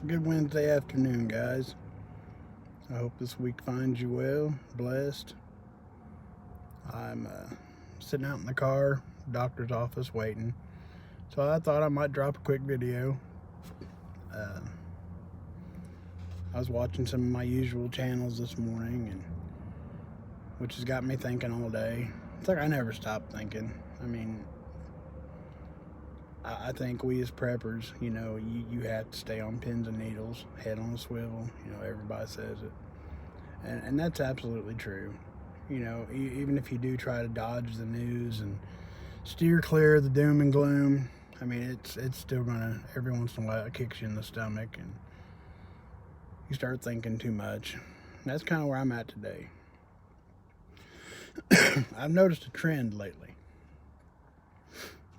Good Wednesday afternoon, guys. I hope this week finds you well, blessed. I'm sitting out in the car, doctor's office, waiting. So I thought I might drop a quick video. Uh, I was watching some of my usual channels this morning, and which has got me thinking all day. It's like I never stop thinking. I mean, I think we as preppers, you have to stay on pins and needles, head on a swivel. Everybody says it. And that's absolutely true. Even if you do try to dodge the news and steer clear of the doom and gloom, I mean, it's still gonna, every once in a while, it kicks you in the stomach and you start thinking too much. And that's kind of where I'm at today. I've noticed a trend lately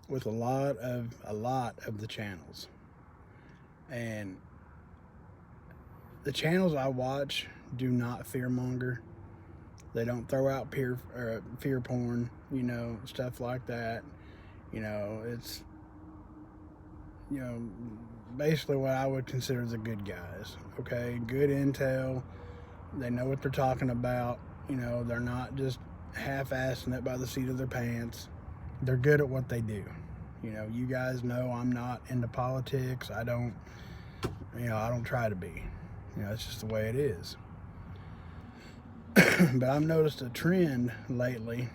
with a lot of the channels, and the channels I watch do not fearmonger. They don't throw out fear porn, stuff like that. It's basically what I would consider the good guys. Okay, good intel. They know what they're talking about. They're not just half-assing it by the seat of their pants. They're good at what they do. You guys know I'm not into politics. I don't try to be. It's just the way it is. But I've noticed a trend lately,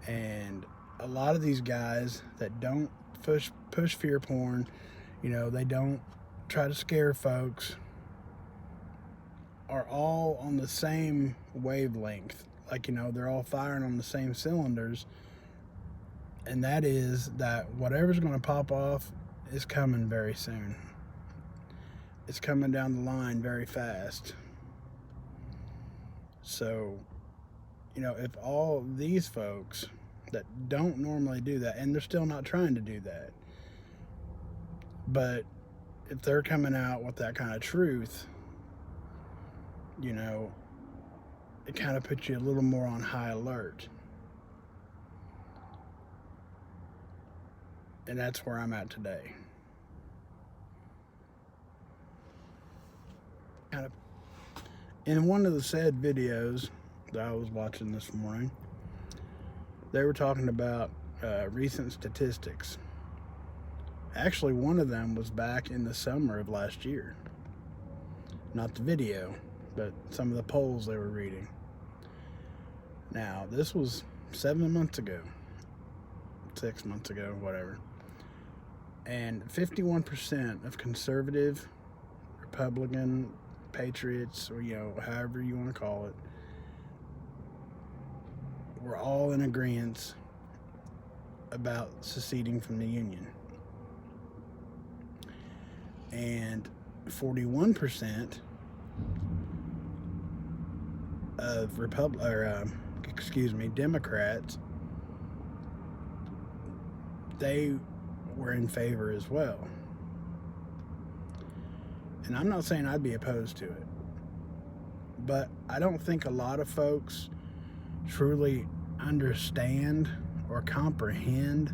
and a lot of these guys that don't push fear porn, they don't try to scare folks, are all on the same wavelength. Like, they're all firing on the same cylinders, and that is that whatever's going to pop off is coming very soon. It's coming down the line very fast. So, if all these folks that don't normally do that, and they're still not trying to do that, but if they're coming out with that kind of truth, it kind of puts you a little more on high alert. And that's where I'm at today. Kind of in one of the said videos that I was watching this morning, they were talking about recent statistics. Actually, one of them was back in the summer of last year. Not the video, but some of the polls they were reading. Now, this was 7 months ago, 6 months ago, whatever. And 51% of conservative, Republican, patriots, or however you want to call it, were all in agreement about seceding from the Union. And 41% of Democrats, they were in favor as well. And I'm not saying I'd be opposed to it, but I don't think a lot of folks truly understand or comprehend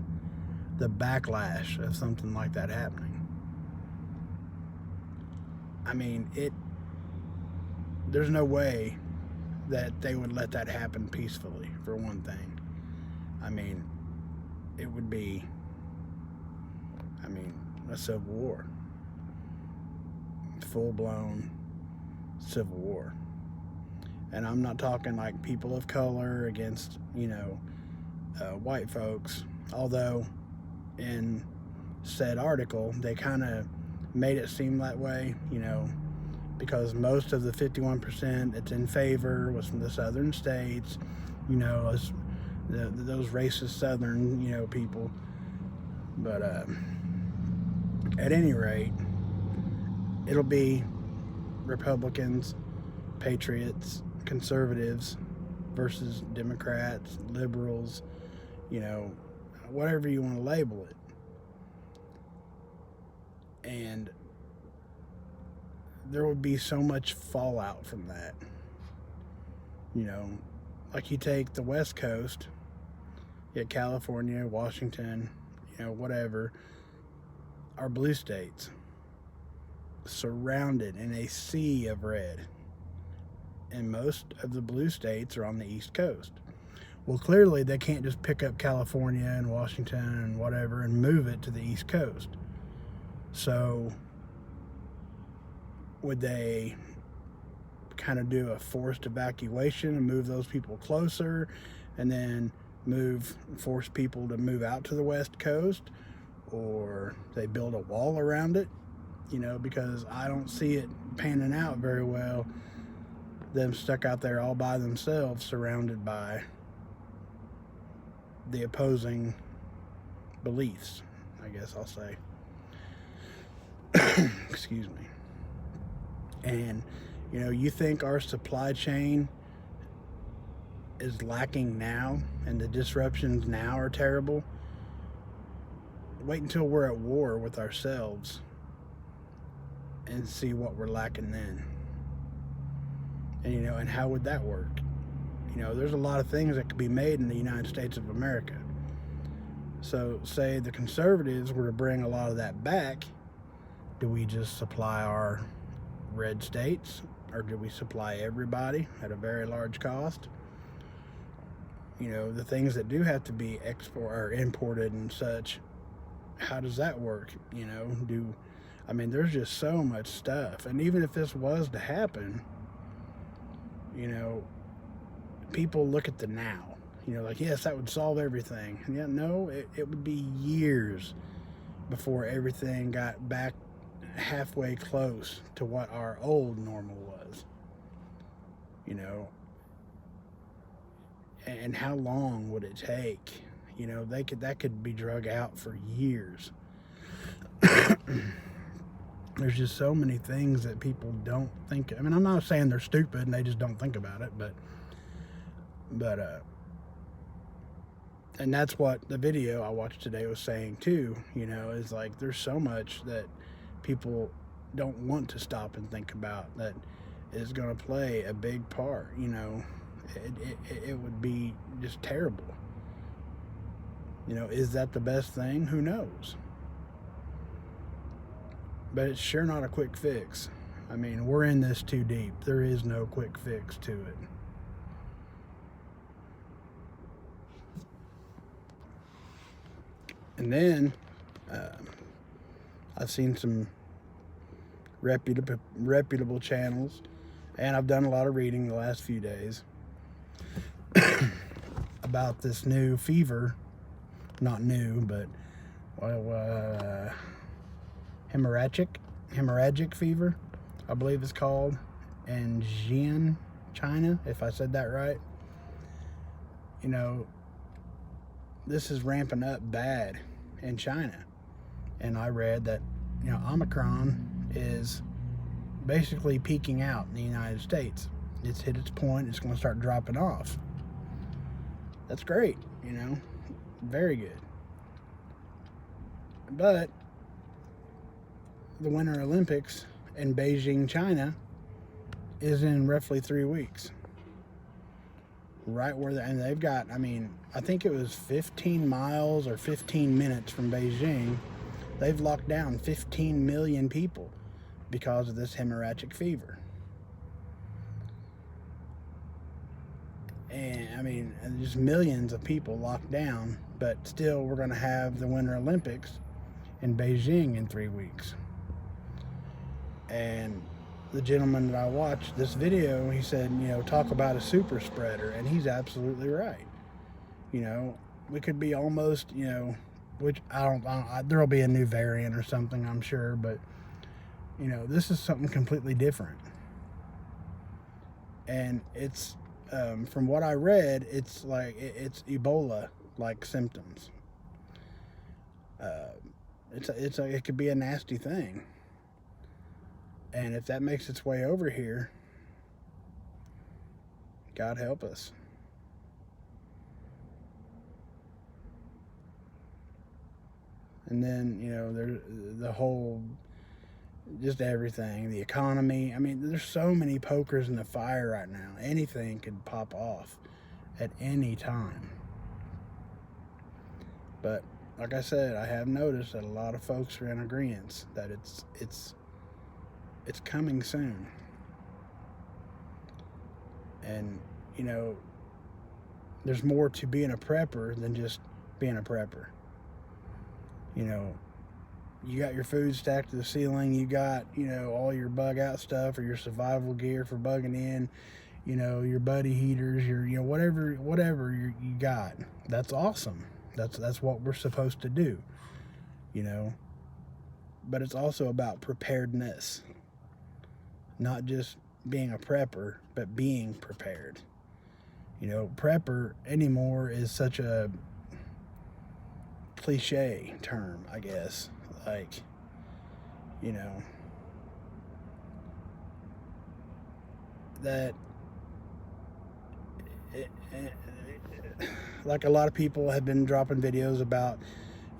the backlash of something like that happening. I mean, there's no way that they would let that happen peacefully, for one thing. I mean, it would be, a civil war. Full-blown civil war. And I'm not talking like people of color against, white folks. Although, in said article, they kind of made it seem that way, because most of the 51% that's in favor was from the southern states, those racist southern, people. But at any rate, it'll be Republicans, patriots, conservatives versus Democrats, liberals, whatever you want to label it. And there would be so much fallout from that. Like you take the West Coast, California, Washington, whatever, are blue states. surrounded in a sea of red. And most of the blue states are on the East Coast. Well, clearly they can't just pick up California and Washington and whatever and move it to the East Coast. So would they kind of do a forced evacuation and move those people closer, and then force people to move out to the West Coast, or they build a wall around it? Because I don't see it panning out very well, them stuck out there all by themselves, surrounded by the opposing beliefs, I guess I'll say. Excuse me. And you think our supply chain is lacking now and the disruptions now are terrible? Wait until we're at war with ourselves and see what we're lacking then. And and how would that work? There's a lot of things that could be made in the United States of America. So say the conservatives were to bring a lot of that back, do we just supply our red states, or do we supply everybody at a very large cost? The things that do have to be imported and such, how does that work? There's just so much stuff. And even if this was to happen, people look at the now, yes, that would solve everything. And yet, no, it would be years before everything got back halfway close to what our old normal was. And how long would it take? That could be drug out for years. There's just so many things that people don't think. I'm not saying they're stupid and they just don't think about it, but and that's what the video I watched today was saying too. Is like there's so much that people don't want to stop and think about that is going to play a big part. It would be just terrible. Is that the best thing? Who knows? But it's sure not a quick fix. We're in this too deep. There is no quick fix to it. And then I've seen some reputable channels, and I've done a lot of reading the last few days about this new fever. Not new, but hemorrhagic fever, I believe it's called, in Xi'an, China, if I said that right. This is ramping up bad in China. And I read that, Omicron is basically peaking out in the United States. It's hit its point. It's going to start dropping off. That's great, very good. But the Winter Olympics in Beijing, China is in roughly 3 weeks. Right where and they've got, I think it was 15 miles or 15 minutes from Beijing. They've locked down 15 million people because of this hemorrhagic fever. And just millions of people locked down, but still we're going to have the Winter Olympics in Beijing in 3 weeks. And the gentleman that I watched this video, he said, talk about a super spreader, and he's absolutely right. We could be almost, which there'll be a new variant or something, I'm sure, but this is something completely different. And it's, from what I read, it's like, it's Ebola-like symptoms. It could be a nasty thing. And if that makes its way over here, God help us. And then, there's the whole, just everything, the economy. There's so many pokers in the fire right now. Anything could pop off at any time. But like I said, I have noticed that a lot of folks are in agreement that it's it's coming soon. And, you know, there's more to being a prepper than just being a prepper. You know, you got your food stacked to the ceiling, you got, you know, all your bug out stuff or your survival gear for bugging in, you know, your buddy heaters, your, you know, whatever you got. That's awesome. That's what we're supposed to do, you know. But it's also about preparedness. Not just being a prepper, but being prepared. You know, prepper anymore is such a cliche term, I guess. Like, you know, that like a lot of people have been dropping videos about,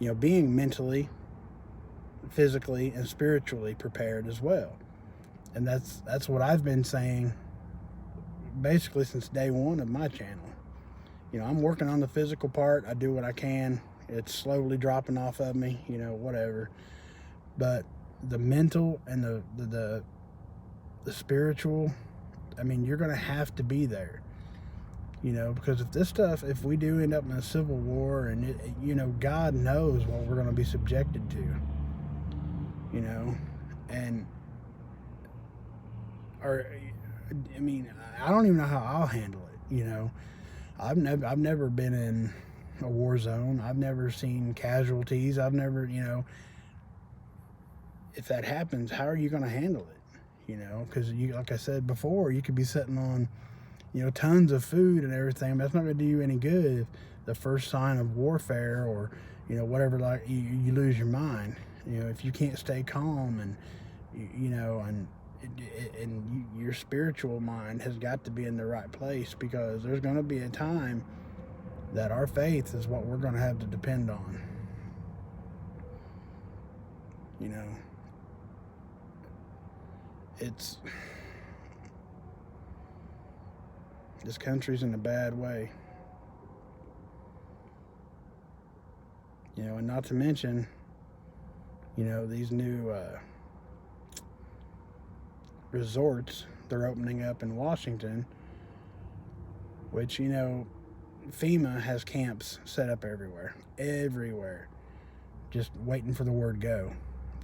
you know, being mentally, physically, and spiritually prepared as well. And that's what I've been saying basically since day one of my channel. You know, I'm working on the physical part. I do what I can. It's slowly dropping off of me, you know, whatever. But the mental and the spiritual, I mean, you're going to have to be there. You know, because if we do end up in a civil war, and you know, God knows what we're going to be subjected to. You know, and I mean, I don't even know how I'll handle it. You know, I've never been in a war zone. I've never seen casualties. I've never, you know, if that happens, how are you going to handle it? You know, because you, like I said before, you could be sitting on, you know, tons of food and everything, but that's not going to do you any good if the first sign of warfare or, you know, whatever, like you lose your mind. You know, if you can't stay calm and, you know, and your spiritual mind has got to be in the right place, because there's going to be a time that our faith is what we're going to have to depend on. You know, this country's in a bad way. You know, and not to mention, you know, these new resorts they're opening up in Washington, which, you know, FEMA has camps set up everywhere, just waiting for the word go.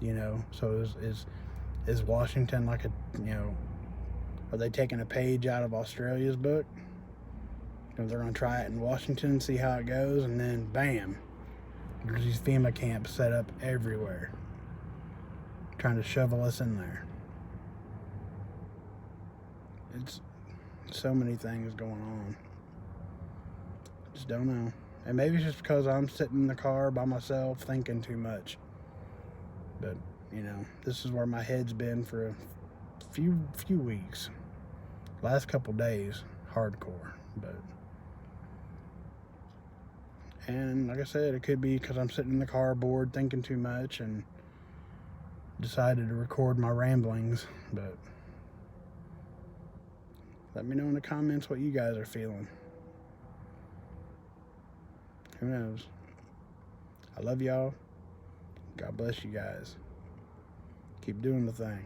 You know, so is Washington like a, you know, are they taking a page out of Australia's book? You know, they're going to try it in Washington, see how it goes, and then bam, there's these FEMA camps set up everywhere, trying to shovel us in there. It's so many things going on. Just don't know. And maybe it's just because I'm sitting in the car by myself thinking too much. But, you know, this is where my head's been for a few weeks. Last couple days, hardcore. And like I said, it could be because I'm sitting in the car bored, thinking too much, and decided to record my ramblings. But let me know in the comments what you guys are feeling. Who knows? I love y'all. God bless you guys. Keep doing the thing.